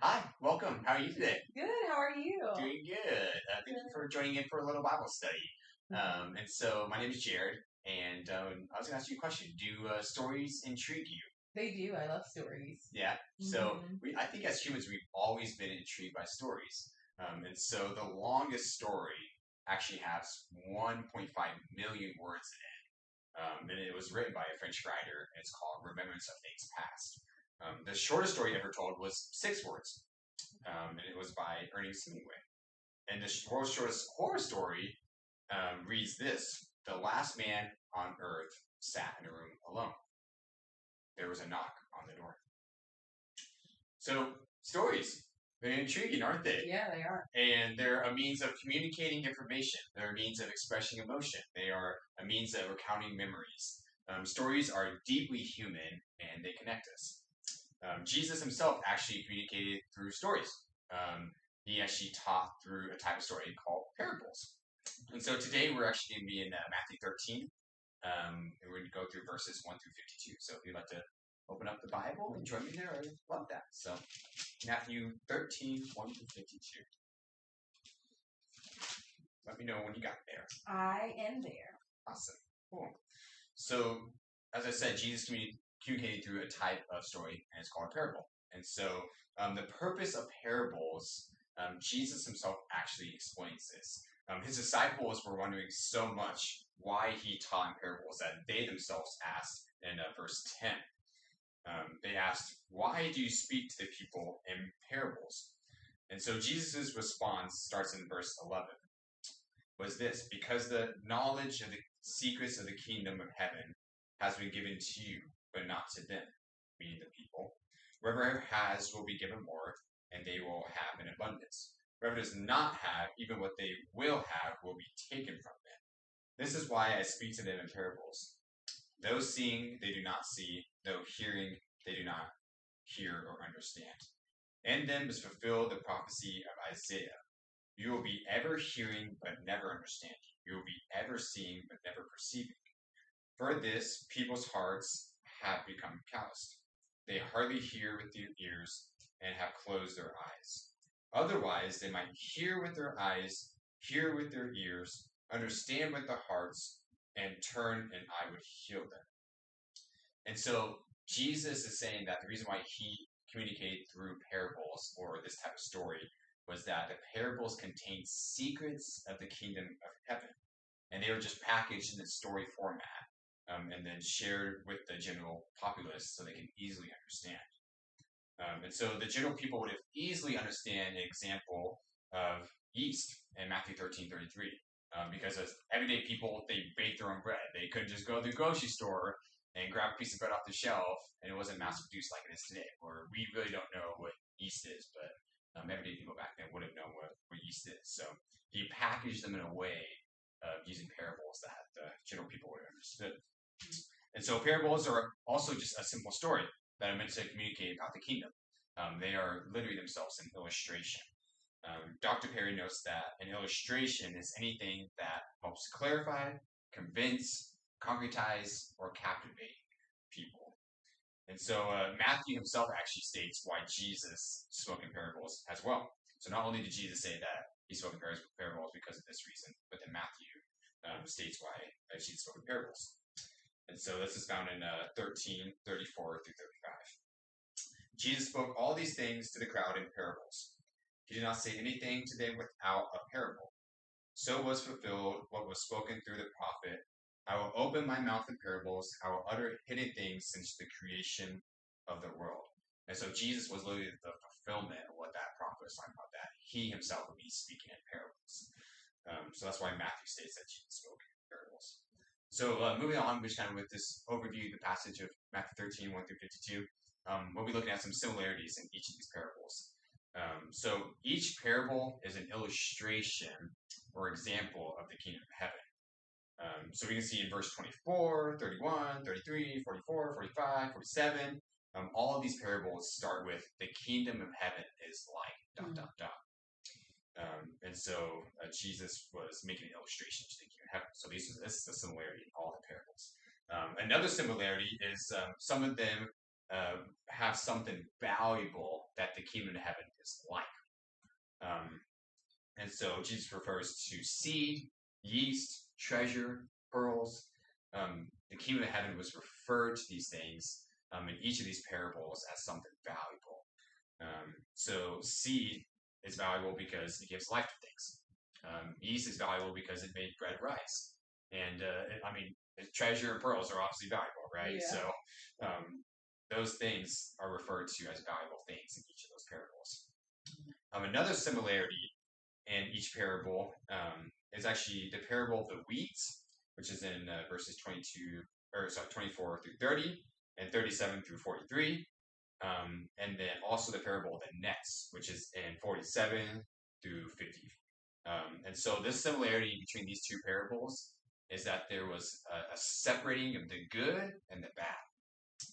Hi, welcome. How are you today? Good. How are you? Doing good. Thank you for joining in for a little Bible study. And so my name is Jared, and I was going to ask you a question. Do stories intrigue you? They do. I love stories. Yeah. So Mhm. I think as humans, we've always been intrigued by stories. And so the longest story actually has 1.5 million words in it. And it was written by a French writer, and it's called Remembrance of Things Past. The shortest story ever told was 6 words, and it was by Ernest Hemingway. And the world's shortest horror story reads this: The last man on earth sat in a room alone. There was a knock on the door. So, stories, they're intriguing, aren't they? Yeah, they are. And they're a means of communicating information. They're a means of expressing emotion. They are a means of recounting memories. Stories are deeply human and they connect us. Jesus himself actually communicated through stories. He actually taught through a type of story called parables. And so today we're actually going to be in Matthew 13. And we're going to go through verses 1 through 52. So if you'd like to open up the Bible and join me there, I would love that. So Matthew 13, 1 through 52. Let me know when you got there. I am there. Awesome. Cool. So, as I said, Jesus communicated through a type of story, and it's called a parable. And so, the purpose of parables, Jesus himself actually explains this. His disciples were wondering so much why he taught in parables that they themselves asked in verse 10. They asked, "Why do you speak to the people in parables?" And so, Jesus' response starts in verse 11. Was this: because the knowledge of the secrets of the kingdom of heaven has been given to you, but not to them, meaning the people. Whoever has will be given more, and they will have an abundance. Whoever does not have, even what they will have will be taken from them. This is why I speak to them in parables. Though seeing, they do not see; though hearing, they do not hear or understand. In them is fulfilled the prophecy of Isaiah. You will be ever hearing but never understanding. You will be ever seeing but never perceiving. For this, people's hearts have become calloused. They hardly hear with their ears and have closed their eyes. Otherwise, they might hear with their eyes, hear with their ears, understand with their hearts, and turn, and I would heal them. And so Jesus is saying that the reason why he communicated through parables or this type of story was that the parables contain secrets of the kingdom of heaven. And they were just packaged in the story format and then shared with the general populace so they can easily understand. And so the general people would have easily understand an example of yeast in Matthew 13:33. Because as everyday people, they bake their own bread. They couldn't just go to the grocery store and grab a piece of bread off the shelf, and it wasn't mass produced like it is today. Or we really don't know what yeast is, but everyday people back then would have known what yeast is. So he packaged them in a way of using parables that the general people would have understood. And so parables are also just a simple story that are meant to communicate about the kingdom. They are literally themselves an illustration. Dr. Perry notes that an illustration is anything that helps clarify, convince, concretize, or captivate people. And so Matthew himself actually states why Jesus spoke in parables as well. So not only did Jesus say that he spoke in parables because of this reason, but then Matthew states why Jesus spoke in parables. And so this is found in 13:34 through 35. Jesus spoke all these things to the crowd in parables. He did not say anything to them without a parable. So was fulfilled what was spoken through the prophet. I will open my mouth in parables. I will utter hidden things since the creation of the world. And so Jesus was literally the fulfillment of what that prophet was talking about, that he himself would be speaking in parables. So that's why Matthew states that Jesus spoke in parables. So moving on, just kind of with this overview of the passage of Matthew 13, 1 through 52, we'll be looking at some similarities in each of these parables. So each parable is an illustration or example of the kingdom of heaven. So we can see in verse 24, 31, 33, 44, 45, 47, all of these parables start with the kingdom of heaven is like ... And so Jesus was making an illustration to the kingdom of heaven. So this is a similarity in all the parables. Another similarity is some of them have something valuable that the kingdom of heaven is like. And so Jesus refers to seed, yeast, treasure, pearls. The kingdom of heaven was referred to these things in each of these parables as something valuable. So seed is valuable because it gives life to things. Yeast is valuable because it made bread rise. And treasure and pearls are obviously valuable, right? Yeah. So those things are referred to as valuable things in each of those parables. Another similarity in each parable is actually the parable of the weeds, which is in verses 24 through 30 and 37 through 43. And then also the parable of the nets, which is in 47 through 50. And so this similarity between these two parables is that there was a separating of the good and the bad,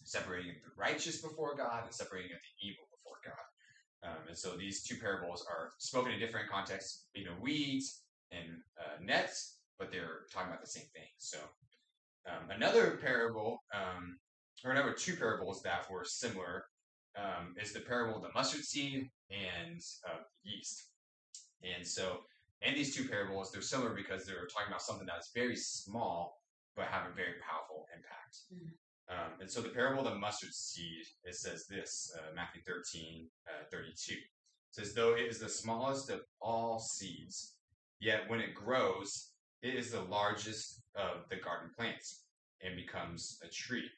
separating of the righteous before God and separating of the evil before God. And so these two parables are spoken in different contexts, weeds and nets, but they're talking about the same thing. So another parable, or another two parables that were similar, is the parable of the mustard seed and yeast. And so in these two parables, they're similar because they're talking about something that's very small but have a very powerful impact. And so the parable of the mustard seed, it says this, Matthew 13, 32. It says, though it is the smallest of all seeds, yet when it grows, it is the largest of the garden plants and becomes a tree.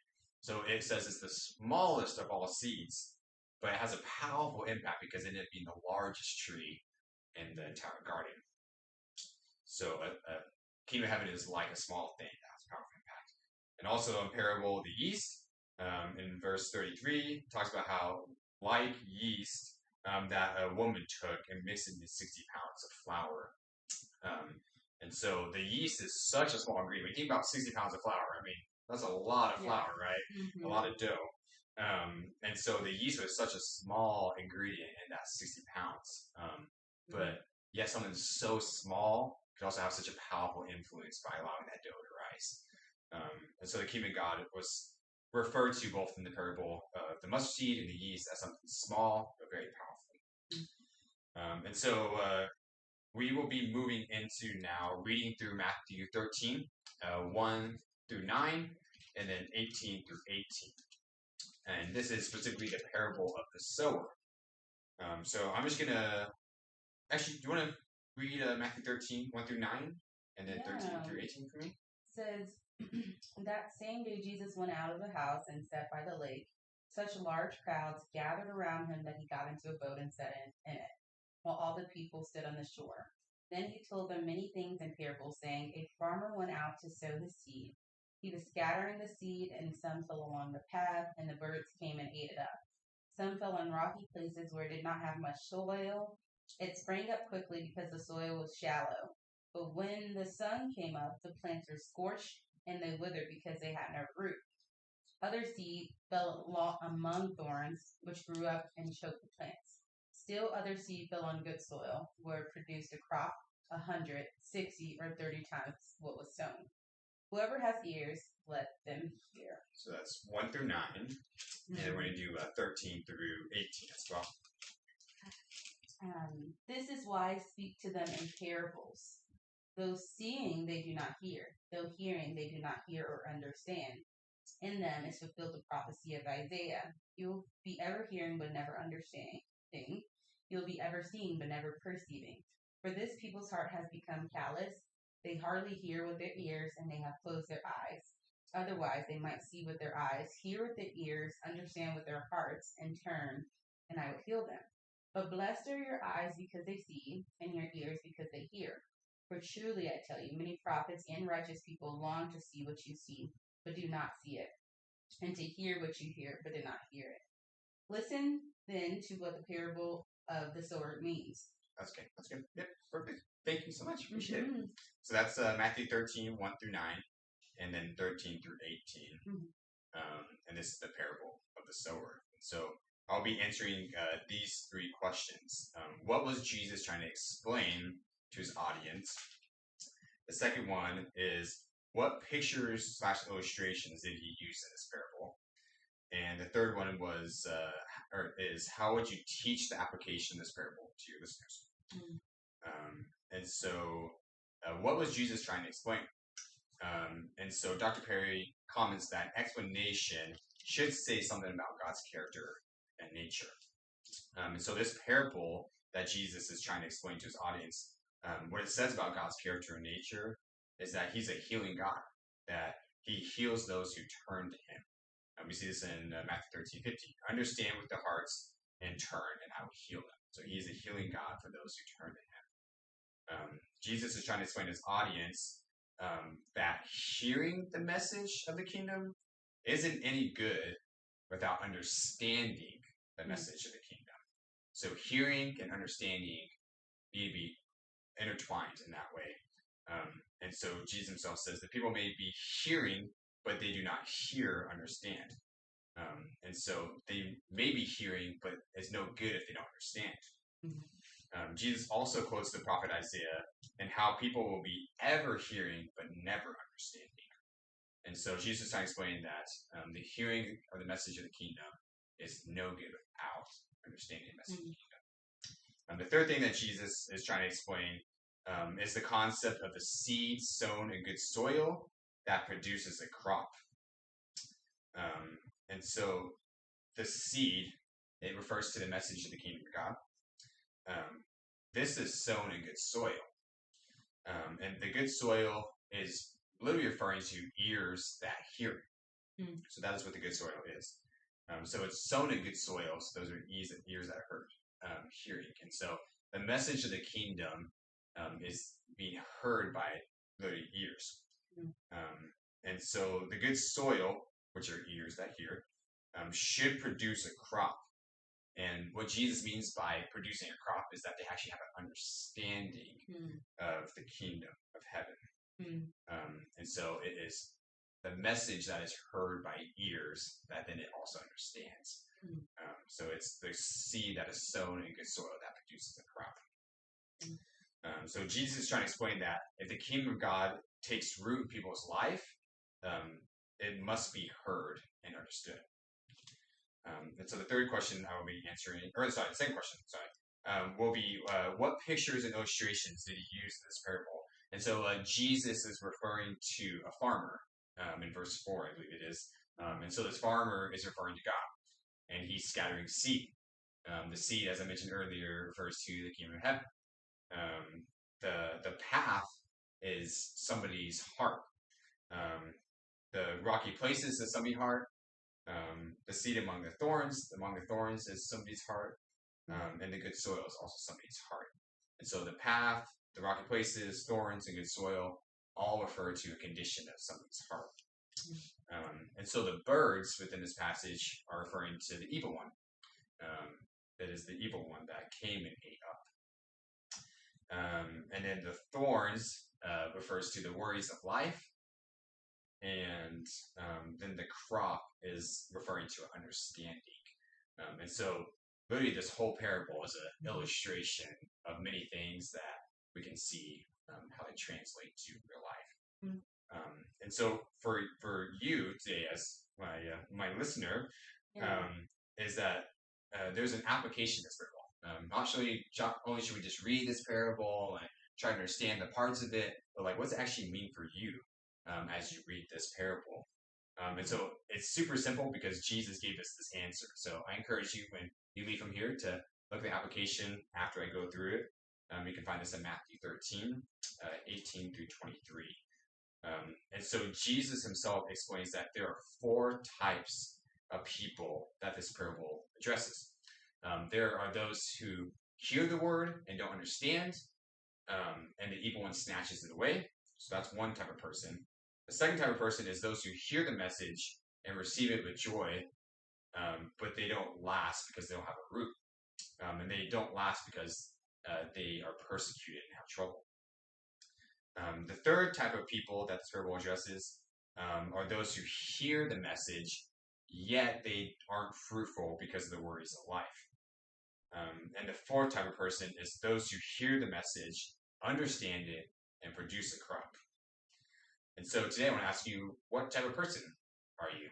So it says it's the smallest of all seeds, but it has a powerful impact because it ended up being the largest tree in the entire garden. So a kingdom of heaven is like a small thing that has a powerful impact. And also in parable of the yeast, in verse 33, talks about how, like yeast, that a woman took and mixed it into 60 pounds of flour. And so the yeast is such a small ingredient. When you think about 60 pounds of flour, that's a lot of flour, right? Mm-hmm. A lot of dough. And so the yeast was such a small ingredient in that 60 pounds. But yet something so small could also have such a powerful influence by allowing that dough to rise. And so the kingdom of God was referred to both in the parable of the mustard seed and the yeast as something small but very powerful. And so we will be moving into now reading through Matthew 13, 1 through 9, and then 18 through 18. And this is specifically the parable of the sower. So I'm just going to... Actually, do you want to read Matthew 13, 1 through 9, and then 13 through 18 for me? It says, that same day Jesus went out of the house and sat by the lake. Such large crowds gathered around him that he got into a boat and sat in it, while all the people stood on the shore. Then he told them many things in parables, saying, a farmer went out to sow his seed. He was scattering the seed, and some fell along the path, and the birds came and ate it up. Some fell on rocky places where it did not have much soil. It sprang up quickly because the soil was shallow. But when the sun came up, the plants were scorched, and they withered because they had no root. Other seed fell among thorns, which grew up and choked the plants. Still other seed fell on good soil, where it produced a crop 100, 60, or 30 times what was sown. Whoever has ears, let them hear. So that's 1 through 9, and we're going to do 13 through 18 as well. This is why I speak to them in parables. Though seeing, they do not hear. Though hearing, they do not hear or understand. In them is fulfilled the prophecy of Isaiah. You will be ever hearing but never understanding. You will be ever seeing but never perceiving. For this people's heart has become callous. They hardly hear with their ears, and they have closed their eyes. Otherwise, they might see with their eyes, hear with their ears, understand with their hearts, and turn, and I will heal them. But blessed are your eyes because they see, and your ears because they hear. For truly I tell you, many prophets and righteous people long to see what you see, but do not see it, and to hear what you hear, but do not hear it. Listen then to what the parable of the sower means. That's good. Yep, perfect. Thank you so much. Appreciate it. So that's Matthew 13, 1 through 9, and then 13 through 18. And this is the parable of the sower. So I'll be answering these three questions. What was Jesus trying to explain to his audience? The second one is, what pictures / illustrations did he use in this parable? And the third one was, is how would you teach the application of this parable to your listeners? And so, what was Jesus trying to explain? And so Dr. Perry comments that explanation should say something about God's character and nature. And so this parable that Jesus is trying to explain to his audience, what it says about God's character and nature is that he's a healing God, that he heals those who turn to him. We see this in Matthew 13:50. Understand with the hearts and turn, and I will heal them. So he's a healing God for those who turn to him. Jesus is trying to explain to his audience that hearing the message of the kingdom isn't any good without understanding the message of the kingdom. So hearing and understanding need to be intertwined in that way. And so Jesus himself says that people may be hearing, but they do not understand. And so they may be hearing, but it's no good if they don't understand. Jesus also quotes the prophet Isaiah and how people will be ever hearing, but never understanding. And so Jesus is trying to explain that the hearing of the message of the kingdom is no good without understanding the message of the kingdom. The third thing that Jesus is trying to explain is the concept of the seed sown in good soil that produces a crop. And so the seed, it refers to the message of the kingdom of God. This is sown in good soil. And the good soil is literally referring to ears that hear. So that is what the good soil is. So it's sown in good soil. So those are ears that heard hearing. And so the message of the kingdom is being heard by literally ears. And so the good soil, which are ears that hear, should produce a crop. And what Jesus means by producing a crop is that they actually have an understanding of the kingdom of heaven. And so it is the message that is heard by ears that then it also understands. So it's the seed that is sown in good soil that produces a crop. So Jesus is trying to explain that if the kingdom of God takes root in people's life, it must be heard and understood. And so the third question I will be answering, the second question, will be what pictures and illustrations did he use in this parable? And so Jesus is referring to a farmer in verse 4, I believe it is. And so this farmer is referring to God, and he's scattering seed. The seed, as I mentioned earlier, refers to the kingdom of heaven. The path is somebody's heart. The rocky places is somebody's heart. The seed among the thorns is somebody's heart. And the good soil is also somebody's heart. And so the path, the rocky places, thorns, and good soil all refer to a condition of somebody's heart. And so the birds within this passage are referring to the evil one. That is the evil one that came and ate up. And then the thorns refers to the worries of life. And then the crop is referring to understanding. And so really this whole parable is an illustration of many things that we can see how they translate to real life. And so for you today as my listener, is that there's an application to this parable. Not only should we just read this parable and try to understand the parts of it, but like what's it actually mean for you as you read this parable. And so it's super simple because Jesus gave us this answer. So I encourage you when you leave from here to look at the application after I go through it. You can find this in Matthew 13, 18 through 23. And so Jesus himself explains that there are 4 types of people that this parable addresses. There are those who hear the word and don't understand, and the evil one snatches it away. So that's one type of person. The second type of person is those who hear the message and receive it with joy, but they don't last because they don't have a root. And they don't last because they are persecuted and have trouble. The third type of people that this parable addresses are those who hear the message, yet they aren't fruitful because of the worries of life. And the fourth type of person is those who hear the message, understand it, and produce a crop. And so today I want to ask you, what type of person are you?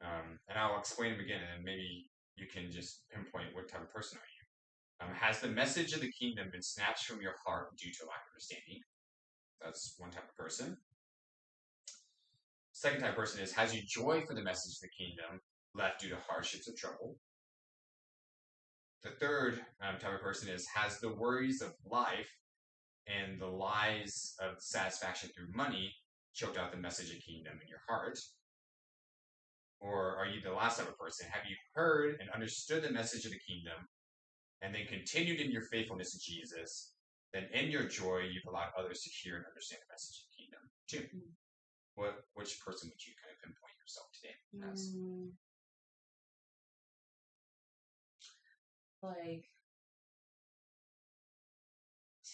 And I'll explain them again, and maybe you can just pinpoint what type of person are you. Has the message of the kingdom been snatched from your heart due to lack of understanding? That's one type of person. Second type of person is, has your joy for the message of the kingdom left due to hardships or trouble? The third type of person is, has the worries of life and the lies of satisfaction through money choked out the message of kingdom in your heart? Or are you the last type of person? Have you heard and understood the message of the kingdom and then continued in your faithfulness to Jesus? Then in your joy, you've allowed others to hear and understand the message of the kingdom too. Which person would you kind of pinpoint yourself today as? Like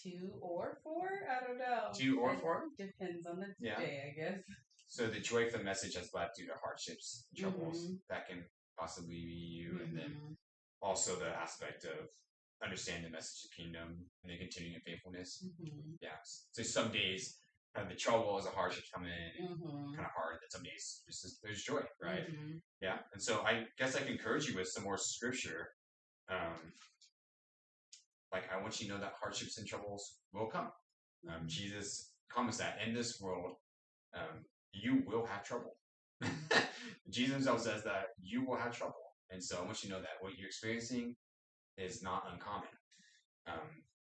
2 or 4? I don't know. 2 or 4? Depends on the day, I guess. So the joy for the message has left due to hardships and troubles. That can possibly be you. And then also the aspect of understanding the message of the kingdom and then continuing in faithfulness. Yeah. So some days the trouble is a hardship coming in and kind of hard. That some days there's joy, right? Yeah. And so I guess I can encourage you with some more scripture. Like I want you to know that hardships and troubles will come. Jesus promised that in this world, you will have trouble. Jesus himself says that you will have trouble. And so I want you to know that what you're experiencing is not uncommon.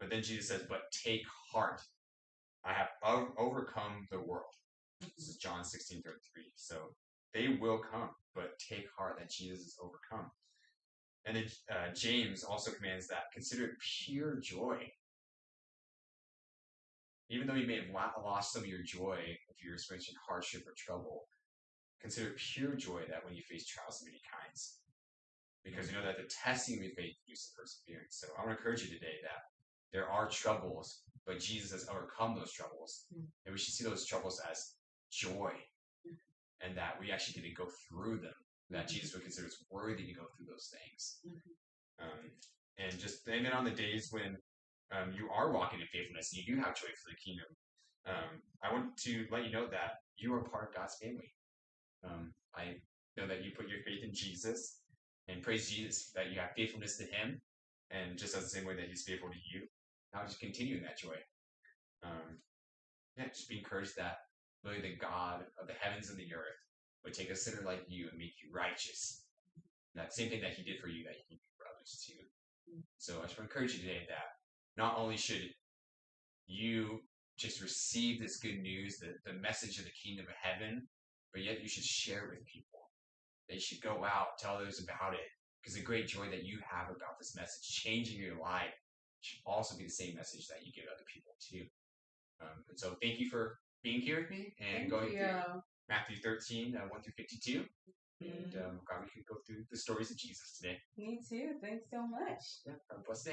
But then Jesus says, but take heart. I have overcome the world. This is John 16:33. So they will come, but take heart that Jesus has overcome. And then James also commands that consider it pure joy. Even though you may have lost some of your joy if you're experiencing hardship or trouble, consider it pure joy that when you face trials of many kinds. Because you know that the testing of your faith produces perseverance. So I want to encourage you today that there are troubles, but Jesus has overcome those troubles. And we should see those troubles as joy. And that we actually get to go through them. That Jesus would consider us worthy to go through those things. And just then on the days when you are walking in faithfulness, you do have joy for the kingdom. I want to let you know that you are part of God's family. I know that you put your faith in Jesus and praise Jesus, that you have faithfulness to him. And just as the same way that he's faithful to you, now just continue in that joy. Just be encouraged that really the God of the heavens and the earth would take a sinner like you and make you righteous. That same thing that he did for you, that he can do for others too. So I just want to encourage you today that not only should you just receive this good news, the message of the kingdom of heaven, but yet you should share it with people. They should go out, tell others about it. Because the great joy that you have about this message changing your life should also be the same message that you give other people too. And so thank you for being here with me and going through Matthew 13, 1 through 52. And glad we could go through the stories of Jesus today. Me too. Thanks so much. Yeah, have a blessed day.